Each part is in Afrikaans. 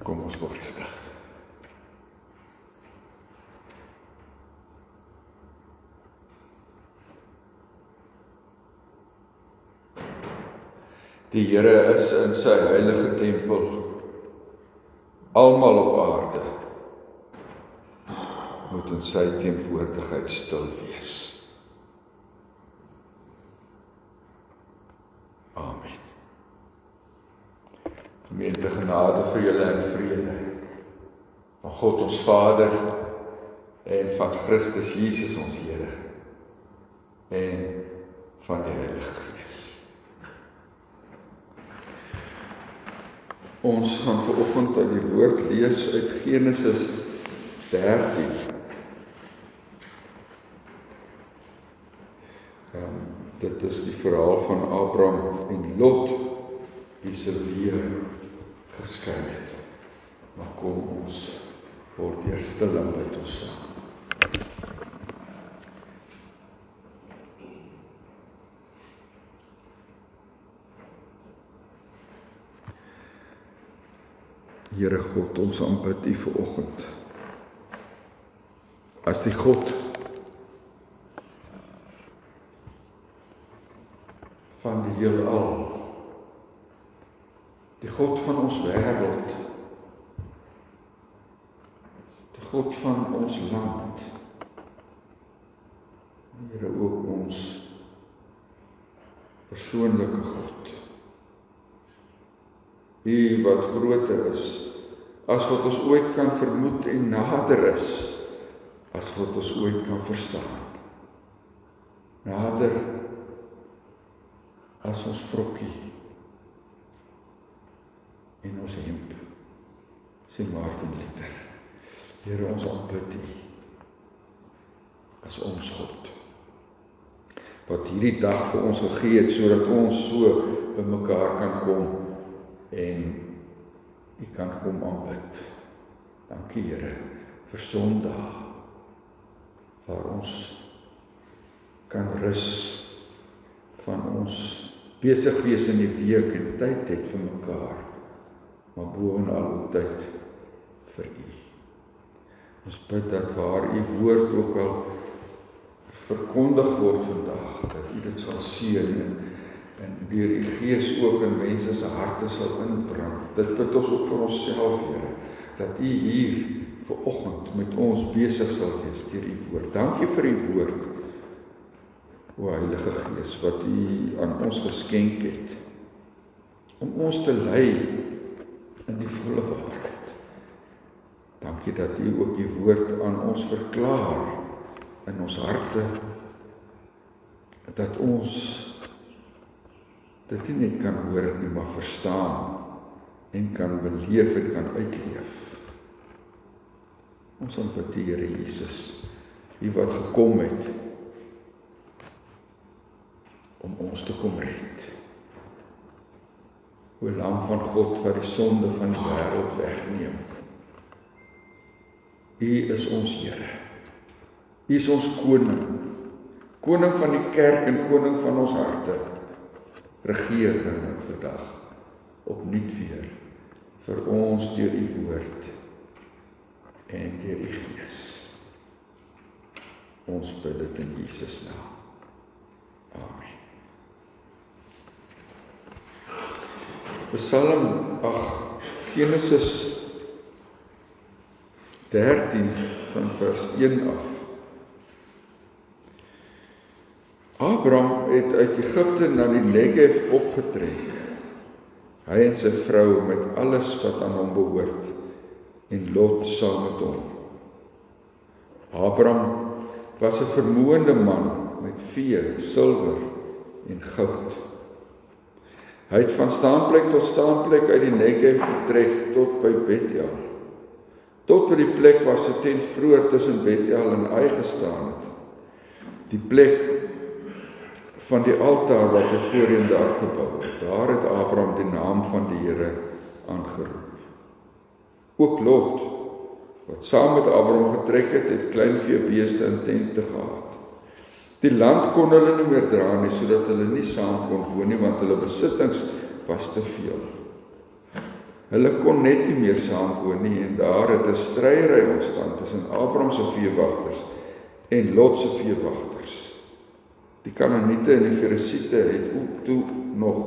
Kom ons word stil. Die Here is in sy heilige tempel. Almal op aarde moet in sy teenwoordigheid stil wees. Amen. Gemeente, genade vir julle en vrede van God ons Vader en van Christus Jesus ons Here en van die Heilige Gees. Ons gaan vanoggend uit die woord lees uit Genesis 13. Dit is die verhaal van Abraham en Lot, die se weer geskei het. Maar kom ons word eers stil en bid ons saam. Here God, ons aanbid U vanoggend. As die God van die heelal, die God van ons wêreld, die God van ons land, Here ook ons persoonlike God. U wat groter is as wat ons ooit kan vermoed en nader is as wat ons ooit kan verstaan. Nader as ons vrokkie en ons hemp, sê Martin Luther. Here, ons aanbid U as ons God, wat hierdie dag vir ons gegee het, sodat ons so by mekaar kan kom en U kan kom aanbid. Dankie Here vir Sondag, waar ons kan rus van ons besig wees in die week en tyd het vir mekaar, maar bovenal ook tyd vir U. Ons bid dat waar U woord ook al verkondig word vandag, dat U dit sal seën en deur U Gees ook in mense se harte sal inbrand. Dit bid ons ook vir onsself, Here, dat U hier vanoggend met ons besig sal wees deur U woord. Dankie vir U woord, o Heilige Gees, wat U aan ons geskenk het, om ons te lei in die volle waarheid. Dankie dat U ook U woord aan ons verklaar in ons harte, dat ons dit nie net kan hoor nie, maar verstaan en kan beleef en kan uitleef. Ons aanbid die Here Jesus, U wat gekom het om ons te kom red. O Lam van God wat die sonde van die wêreld wegneem. U is ons Here. U is ons koning. Koning van die kerk en koning van ons harte. Regeer nou vandag opnuut weer vir ons deur U woord en deur U Gees. Ons bid dit in Jesus naam. Amen. Psalm Genesis 13 van vers 1 af. Abraham het uit Egipte na die Negev opgetrek, hy en sy vrou met alles wat aan hom behoort, en Lot saam met hom. Abraham was 'n vermoënde man met vee, silwer en goud. Hy het van staanplek tot staanplek uit die Negev vertrek tot by Bethel, tot by die plek waar sy tent vroeër tussen Bethel en Ai gestaan het. Die plek van die altaar wat hy voorheen daar gebou het. Daar het Abraham die naam van die Here aangeroep. Ook Lot, wat saam met Abraham getrek het, het kleinveebeeste in tente gehad. Die land kon hulle nie meer dra nie, sodat hulle nie saam kon woon nie, want hulle besittings was te veel. Hulle kon net nie meer saamwoon nie en daar het 'n stryery ontstaan tussen Abraham se veewagters en Lot se veewagters. Die Kanaaniete en die Ferisiete het ook toe nog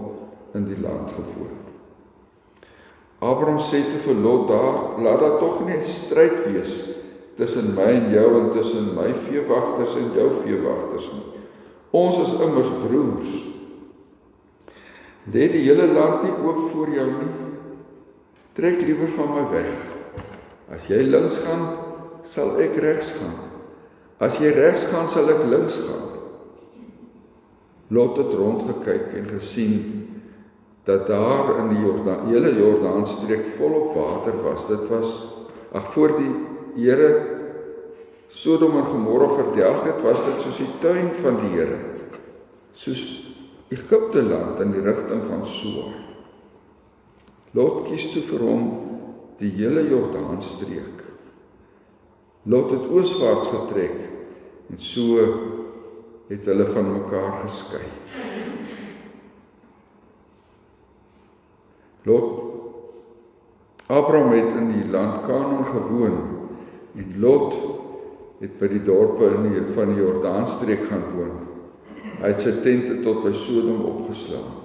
in die land gewoon. Abraham sê toe vir Lot, laat daar tog nie 'n stryd wees tussen my en jou en tussen my veewagters en jou veewagters nie. Ons is immers broers. Lê die hele land nie oop voor jou nie. Trek liewer van my weg. As jy links gaan, sal ek regs gaan. As jy regs gaan, sal ek links gaan. Lot het rondgekyk en gesien dat daar in die hele Jordaanstreek volop water was. Dit was, voor die Here Sodom en Gomorra verdelg het, was dit soos die tuin van die Here. Soos Egipte land in die rigting van Soar. Lot kies toe vir hom die hele Jordaanstreek. Lot het ooswaarts getrek en so het hulle van mekaar geskei. Abraham het in die land Kanaan gewoon en Lot het by die dorpe van die Jordaanstreek gaan woon. Hy het sy tente tot by Sodom opgeslaan.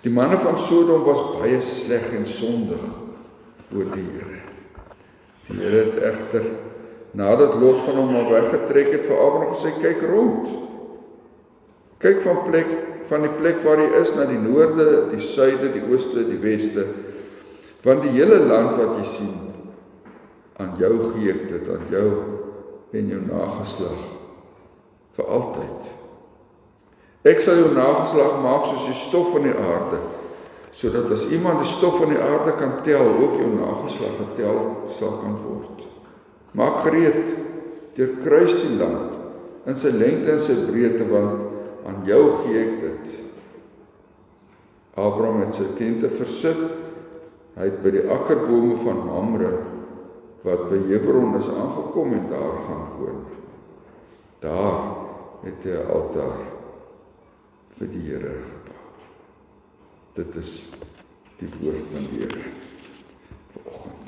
Die manne van Sodom was baie sleg en sondig voor die Here. Die Here het egter, nadat Lot van hom al weggetrek het, vir Abraham gesê, kyk rond. Kyk van die plek waar jy is, na die noorde, die suide, die ooste, die weste. Want die hele land wat jy sien, aan jou gee ek dit, aan jou en jou nageslag, vir altyd. Ek sal jou nageslag maak soos die stof van die aarde, sodat as iemand die stof van die aarde kan tel, ook jou nageslag getel sal kan word. Maak gereed, deurkruis die land, in sy lengte en sy breedte, want aan jou gee ek dit. Abraham het sy tente versit, hy het by die akkerbome van Mamre, wat by Hebron is aangekom en daar gaan woon. Daar het hy 'n altaar vir die Here gebou. Dit is die woord van die Here vanoggend.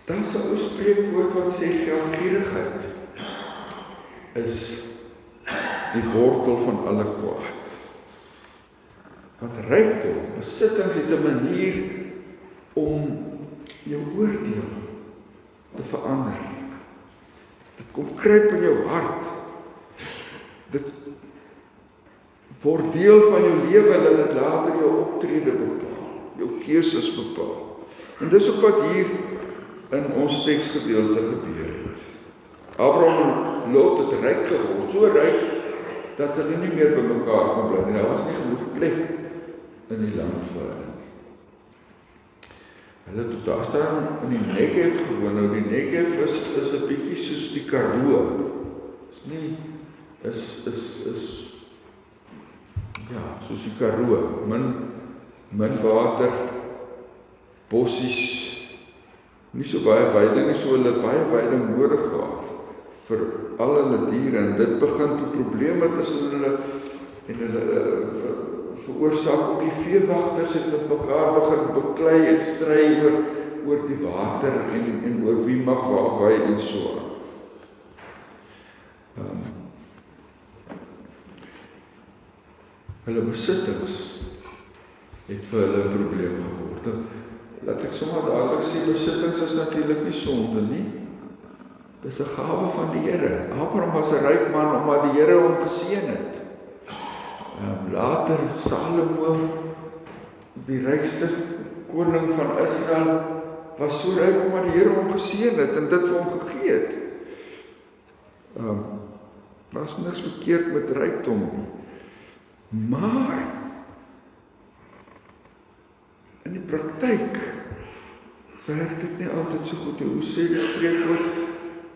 Daar is 'n ou spreekwoord wat sê geldgierigheid is die wortel van alle kwaad. Want rykdom, besittings het 'n manier om jou oordeel te verander. Dit kom kruip in jou hart. Dit word deel van jou lewe en dit later jou optrede bepaal, jou keuses bepaal. En dis ook wat hier in ons teksgedeelte gebeur het. Abraham en Lot het ryk geword, so ryk dat hulle nie meer by mekaar kon bly nie. Daar was nie genoeg plek in die land vir hulle. Hulle het daar staan in die Negev gewoon. Nou die Negev is 'n bietjie soos die Karoo. Soos die Karoo. Min water, bossies, nie so baie veiding nie, so hulle het baie veiding nodig gehad vir al hulle diere, en dit begin toe probleme tussen hulle en hulle veroorsaak ook die veewagters het met mekaar begin beklei en stry oor die water en oor wie mag waar wy en so aan. Hulle besittings het vir hulle 'n probleem geword. Laat ek sommer dadelik sê, besittings is natuurlik nie sonde nie. Dis 'n gawe van die Here. Abraham was 'n ryk man omdat die Here hom geseën het. Later Salomo, die rykste koning van Israel, was so ryk omdat die Here hom geseën het en dit vir hom gegee het. Daar's niks verkeerd met rykdom nie. Maar in die praktyk werk dit nie altyd so goed. Hoe sê die spreekwoord?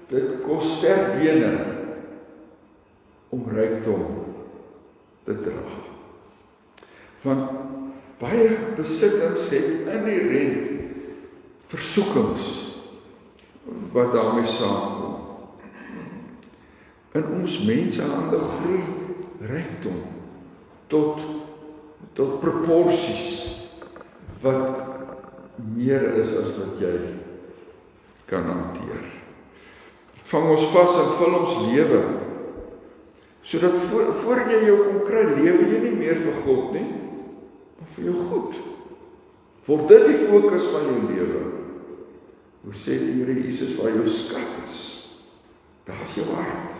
Dit kos sterk bene om rykdom te dra. Want baie besittings het inherent versoekings wat daarmee saamkom. In ons mensehande groei rykdom tot tot proporsies wat meer is as wat jy kan hanteer. Vang ons vas en vul ons lewe, sodat voor jy jou kon kry, lewe jy nie meer vir God nie, maar vir jou goed. Word dit die fokus van jou lewe. Hoe sê die Here Jesus, waar jou skat is, daar is jou hart.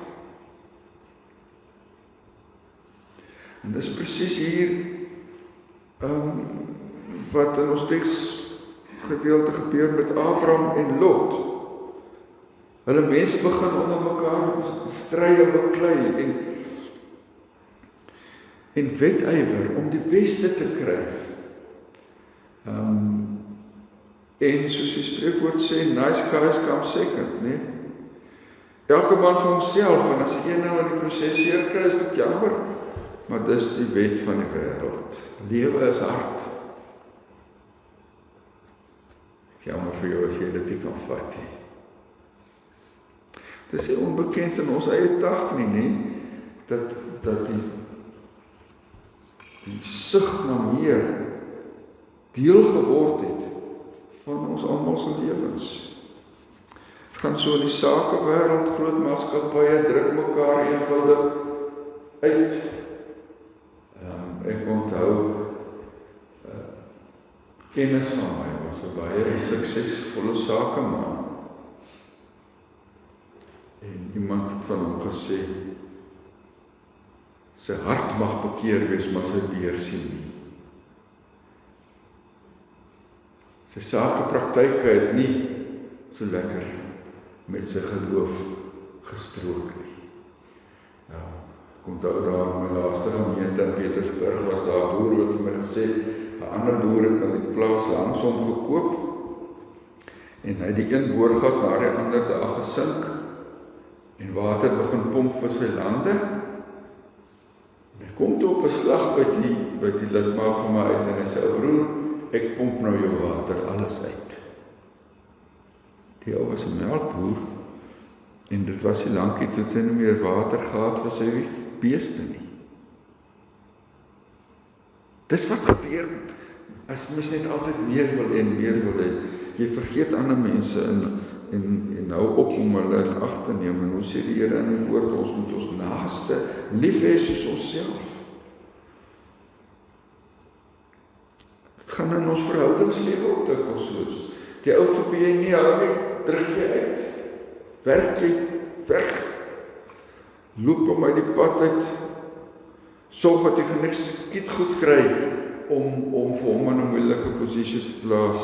En dis presies hier wat in ons teksgedeelte gebeur met Abraham en Lot. Hulle mense begin onder mekaar stry en beklei en wedywer om die beste te kry. En soos die spreekwoord sê, nice guys come second, né? Elke man vir homself, en as een nou in die proses seer kry, is dit jammer, maar dis die wet van die wêreld. Lewe is hard. Jammer vir jou as jy dit nie kan vat nie. Dit is onbekend in ons eie dag nie, dat die sug na meer deel geword het van ons almal se lewens. Het gaan so in die sakewêreld, groot maatskappye druk mekaar eenvoudig uit. Ek onthou kennis van my was 'n baie suksesvolle sakeman. En iemand het van hom gesê, sy hart mag bekeer wees, maar sy beursie nie. Sy sakepraktyke het nie so lekker met sy geloof gestrook nie. Ja, ek onthou daar in my laaste gemeente in Petersburg was daar 'n boer wat vir my gesê, 'n ander boer het nou die plaas langs hom gekoop en hy het die een boorgat na die ander dag gesink en water begin pomp vir sy lande. En hy kom toe op 'n slag by die lidmaat van my uit en hy sê, "O broer, ek pomp nou jou water alles uit." Die ou was 'n melkboer en dit was nie lankie toe hy nie meer water gehad vir sy beeste nie. Dis wat gebeur as mens net altyd meer wil en meer wil hê. Jy vergeet ander mense en hou op om hulle in ag te neem. En hoe sê die Here in die woord, ons moet ons naaste lief hê soos onsself. Dit gaan in ons verhoudingslewe ook dikwels so. Die ou vir wie jy nie hou nie, druk jy uit. Werk jy weg. Loop hom uit die pad uit. Sorg dat jy genoeg skiet goed kry om vir hom in 'n moeilike posisie te plaas.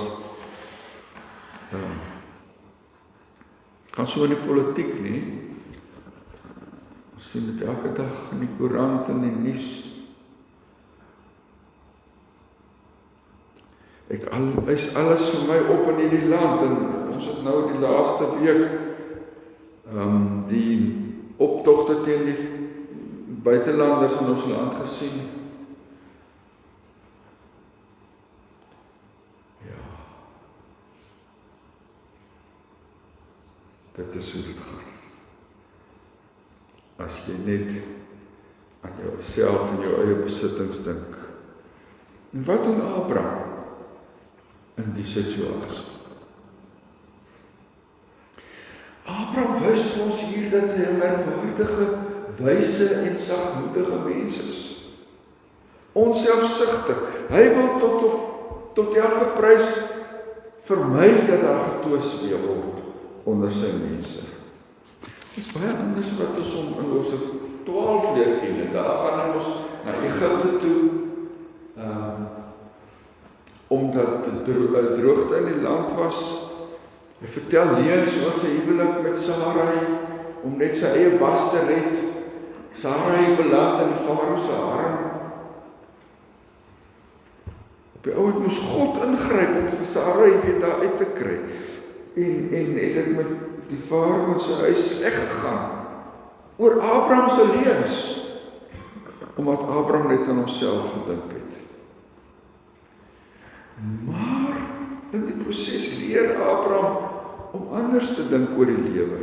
Gaan so in die politiek nie. Ons sien dit elke dag in die koerant en die nuus. Is alles vir my op in hierdie land en ons het nou die laaste week die optogte teen die buitelanders in ons land gesien. Ja. Dit is hoe dit gaan. As jy net aan jouself en jou eie besittings dink. En wat doen Abraham in die situasie? Abraham wys vir ons hier dat hy 'n merkwaardige, wyse en sagmoedige mens is. Onselfsugtig. Hy wil tot elke prys vermy dat daar getwis weer word onder sy mense. Dit is baie anders wat ons in hoofstuk 12 leer ken. Daar gaan ons na Egipte toe, omdat droogte in die land was. Hy vertel leuns oor sy huwelik met Sarai, om net sy eie bas te red. Sarai beland in die farao se harem. Op die ouend moes God ingryp om vir Sarai weer daar uit te kry. En het dit met die farao in sy huis sleg gegaan. Oor Abraham se leuns. Omdat Abraham net aan homself gedink het. Maar in die proses leer Abraham om anders te dink oor die lewe.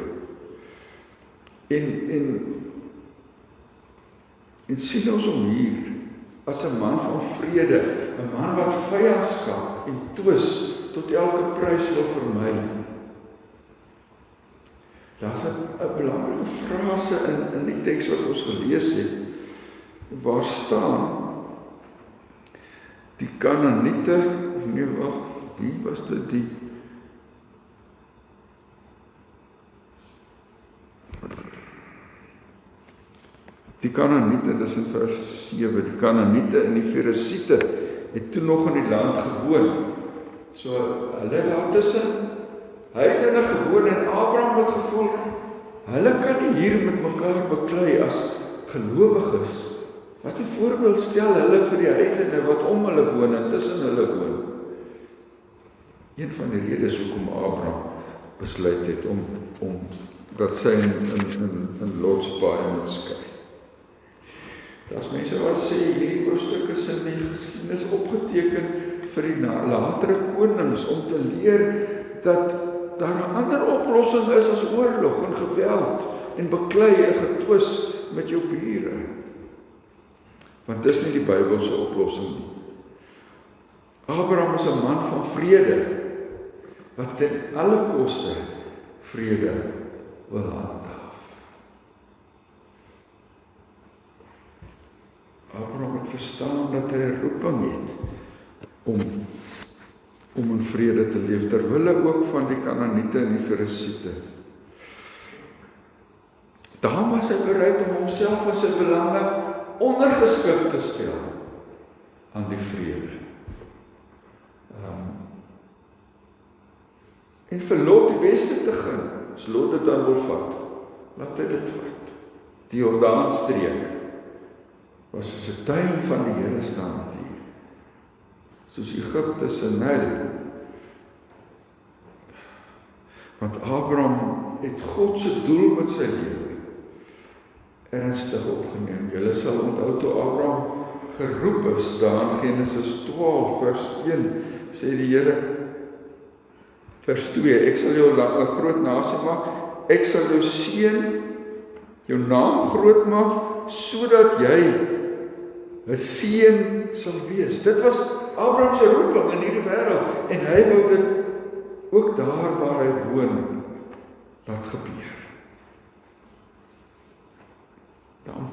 En sien ons hom hier as 'n man van vrede, 'n man wat vyandskap en twis tot elke prys wil vermy. Daar's 'n belangrike frase in die teks wat ons gelees het, waar staan, die Kanaaniete, of nee, wag, wie was dit die Kanaaniete, dis in vers 7, die Kanaaniete en die Ferisiete het toe nog in die land gewoon. So, hulle daar tussen, heidene gewoon en Abraham het gevoel, hulle kan nie hier met mekaar beklei as gelowiges. Wat 'n voorbeeld stel hulle vir die heidene wat om hulle woon en tussen hulle woon. Een van die redes hoekom Abraham besluit het om dat sy in Lot se paai moet skei. Daar's mense wat sê hierdie hoofstuk is in die geskiedenis opgeteken vir die latere konings om te leer dat daar 'n ander oplossing is as oorlog en geweld en beklei en getwis met jou bure. Want dis nie die Bybelse oplossing nie. Abraham is 'n man van vrede wat ten alle koste vrede wil handhaaf. Abraham het verstaan dat hy 'n roeping het om in vrede te leef, terwille ook van die Kanaaniete en die Ferisiete. Daar was hy bereid om homself en sy belange ondergeskik te stel aan die vrede. En vir Lot die beste te gun, as Lot dit dan wil vat, laat hy dit vat. Die Jordaanstreek was soos 'n tuin van die Here staan met hier, soos Egipte se Nyl. Want Abraham het God se doel met sy lewe ernstig opgeneem. Julle sal onthou toe Abraham geroep is, daar in Genesis 12 vers 1, sê die Here, vers 2, ek sal jou 'n groot nasie maak, ek sal jou seën, jou naam groot maak, sodat jy 'n seën sal wees. Dit was Abraham se roeping in hierdie wêreld, en hy wou dit ook daar waar hy woon, laat gebeur. Dan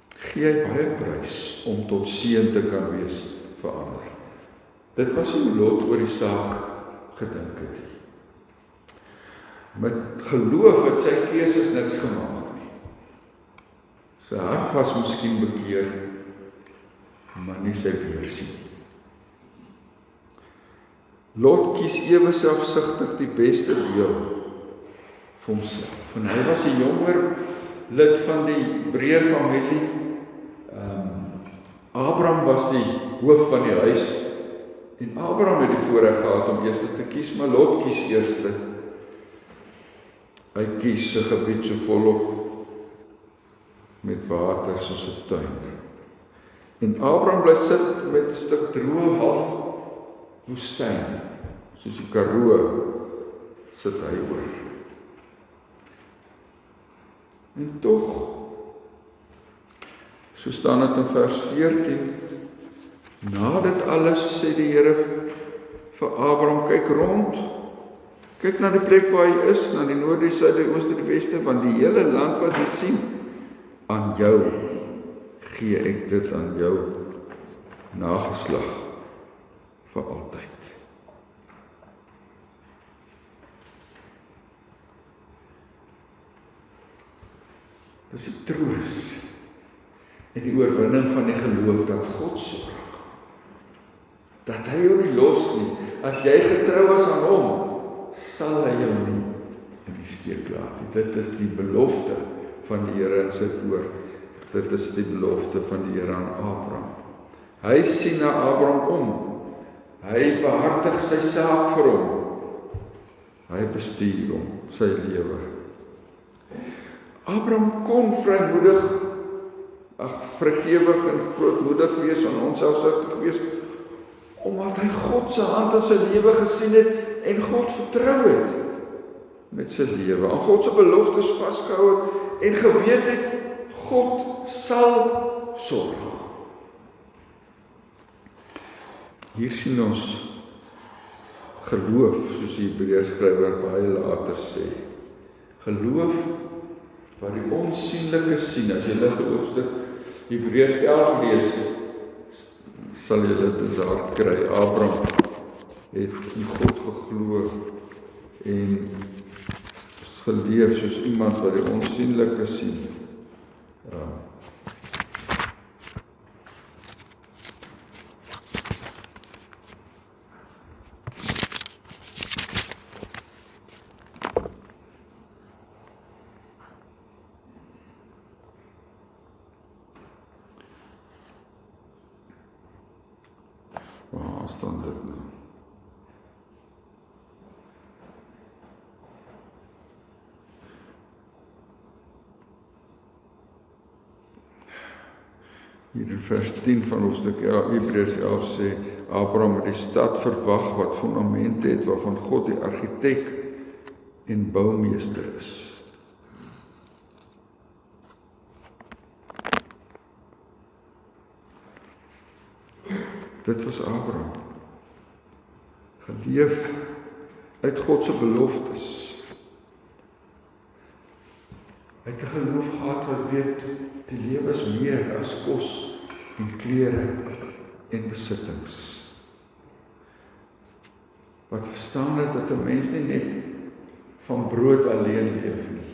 gee hy baie prys om tot seën te kan wees vir ander. Dit was hoe Lot oor die saak gedink het. Met geloof het sy keuses niks gemaak nie. Sy hart was miskien bekeer, maar nie sy beursie. Lot kies ewe selfsugtig die beste deel vir homself. En hy was 'n jonger lid van die breër familie. Abraham was die hoof van die huis. En Abraham het die voorreg gehad om eerste te kies, maar Lot kies eerste. Hy kies 'n gebied so volop met water soos 'n tuin. En Abraham bly sit met 'n stuk droë half woestyn, soos die Karoo sit hy oor. En tog, so staan dit in vers 14, na dit alles sê die Here vir Abraham, kyk rond, kyk na die plek waar hy is, na die noorde, die suide, die ooste, die weste, van die hele land wat jy sien, aan jou gee ek dit aan jou nageslag vir altyd. Dis die troos en die oorwinning van die geloof dat God sorg. Dat hy jou nie los nie. As jy getrou is aan hom, sal hy jou nie in die steek laat nie. Dit is die belofte van die Here in sy woord. Dit is die belofte van die Here aan Abraham. Hy sien na Abraham om. Hy behartig sy saak vir hom. Hy bestuur hom, sy lewe. Abraham kon vrymoedig, vrygewig en grootmoedig wees en onselfsugtig wees, omdat hy God se hand in sy lewe gesien het en God vertrou het met sy lewe, aan God se beloftes vasgehou het en geweet het God sal sorg. Hier sien ons geloof, soos die Hebreërskrywer baie later sê. Geloof wat die onsienlike sien. As jy hoofstuk Hebreërs 11 lees, sal jy dit daar kry. Abraham het in God geglo en geleef soos iemand wat die onsienlike sien. Waar staan dit nou? Hier in vers 10 van hoofstuk Hebreërs 11 sê, Abraham het die stad verwag wat fondamente het, waarvan God die argitek en boumeester is. Dit was Abraham. Geleef uit God se beloftes. Hy het 'n geloof gehad wat weet, die lewe is meer as kos en klere en besittings. Wat verstaan het dat 'n mens nie net van brood alleen leef nie,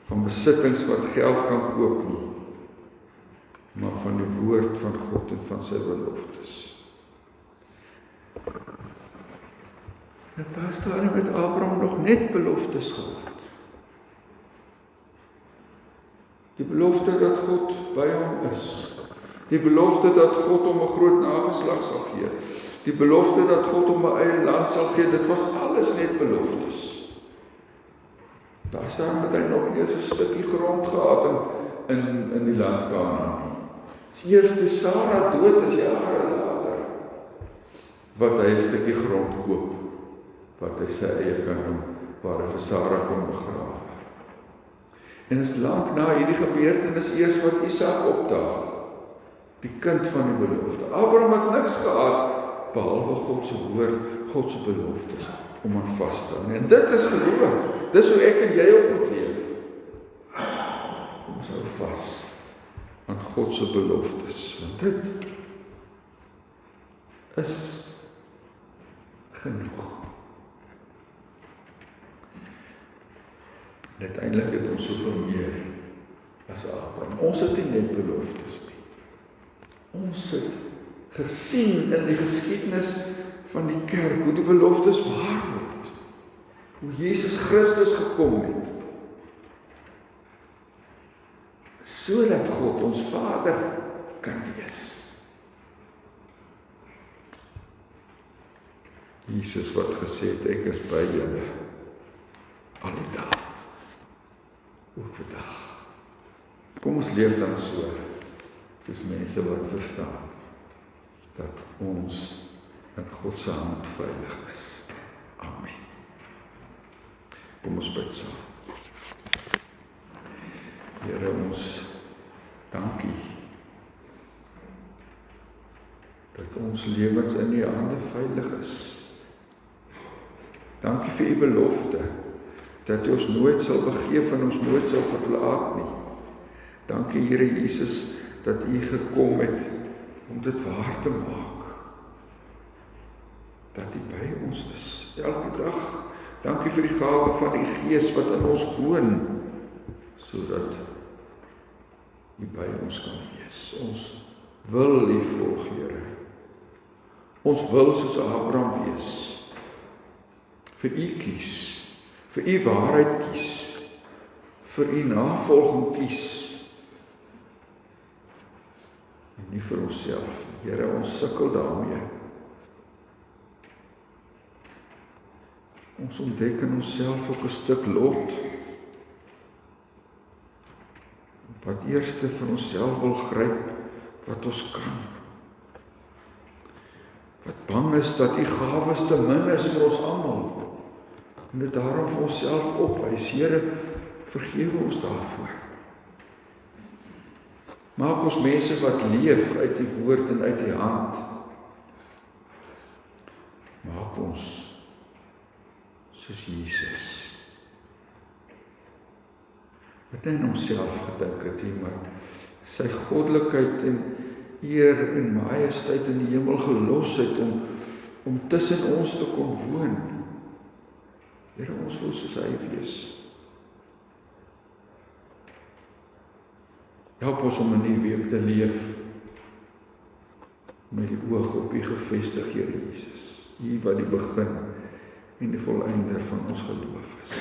van besittings wat geld kan koop nie, maar van die woord van God en van sy beloftes. En daar staan met Abraham nog net beloftes gehad. Die belofte dat God by hom is. Die belofte dat God hom 'n groot nageslag sal gee. Die belofte dat God hom 'n eie land sal gee. Dit was alles net beloftes. Daar staan met hy nog nie 'n stukkie grond gehad in die land Kanaan. Eers toe Sara dood is jare later, wat hy 'n stukkie grond koop, wat hy sy eie kan noem, waar hy vir Sara kon begrawe. En is lank na hierdie gebeurtenis eers wat Isak opdaag, die kind van die belofte. Abraham het niks gehad, behalwe God se woord, God se beloftes, om aan vas te hou. En dit is geloof, dis hoe ek en jy ook moet leef. Kom ons hou vas aan God se beloftes, want dit is genoeg. En uiteindelik het ons soveel meer as Abraham. Ons het nie net beloftes nie. Ons het gesien in die geskiedenis van die kerk, hoe die beloftes waar word. Hoe Jesus Christus gekom het. Sodat God ons Vader kan wees. Jesus wat gesê het, ek is by julle al die dae, ook vandag. Kom ons leef dan so, soos mense wat verstaan, dat ons in God se hand veilig is. Amen. Kom ons bid saam. Here, ons dankie dat ons lewens in U hande veilig is. Dankie vir U belofte dat U ons nooit sal begeef en ons nooit sal verlaat nie. Dankie Here Jesus dat U gekom het om dit waar te maak. Dat U by ons is elke dag. Dankie vir die gawe van die Gees wat in ons woon, sodat U by ons kan wees. Ons wil U volg, Here. Ons wil soos Abraham wees. Vir U kies, vir U waarheid kies, vir U navolging kies. En nie vir onsself. Here, ons sukkel daarmee. Ons ontdek in onsself ook 'n stuk lot, wat eerste vir onsself wil gryp, wat ons kan. Wat bang is dat U gawes te min is vir ons almal. En dit daarom vir onsself opeis. Here, vergewe ons daarvoor. Maak ons mense wat leef uit die woord en uit die hand. help ons soos Jesus. Wat hy aan homself gedink het, maar sy goddelikheid en eer en majesteit in die hemel gelos het om tussen ons te kom woon. Here, ons wil soos hy wees. Help ons om in die week te leef met die oog op U gefestig, Here Jesus. U wat die begin en die volëinder van ons geloof is.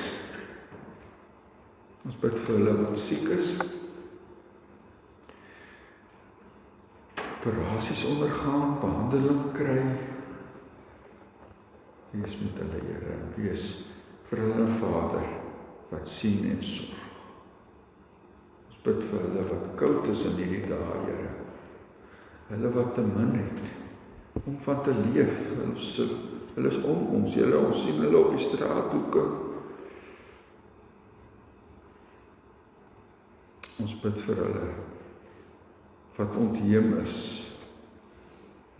Ons bid vir hulle wat siek is, operasies ondergaan, behandeling kry. Wees met hulle, Here, en wees vir hulle Vader wat sien en sorg. Ons bid vir hulle wat koud is in hierdie dae, Here. Hulle wat te min het om van te leef. Hulle is om ons, Here, ons sien hulle op die straathoeke. Ons bid vir hulle wat ontheem is,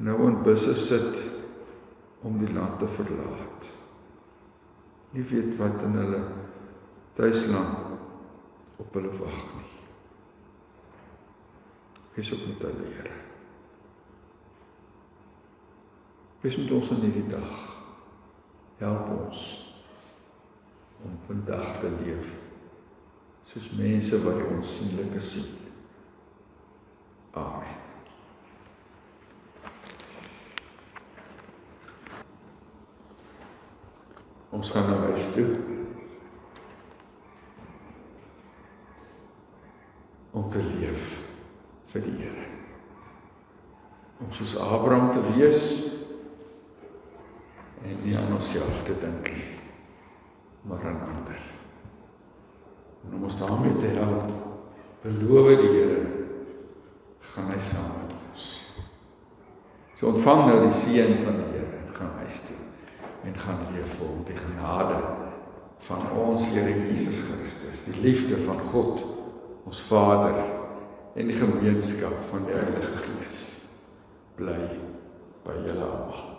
nou in busse sit om die land te verlaat. Nie weet wat in hulle tuisland op hulle wag nie. Wees ook met hulle, Here. Wees met ons in hierdie dag. Help ons om vandag te leef soos mense wat die onsienlike sien. Amen. Ons gaan na huis toe om te leef vir die Here. Om soos Abraham te wees en nie aan onsself te dink nie, maar aan ander. En om ons daarmee te help, beloof die Here, gaan hy saam met ons. So ontvang nou die seën van die Here en gaan huis toe en gaan leef vol die genade van ons Here Jesus Christus, die liefde van God, ons Vader en die gemeenskap van die Heilige Gees bly by julle almal.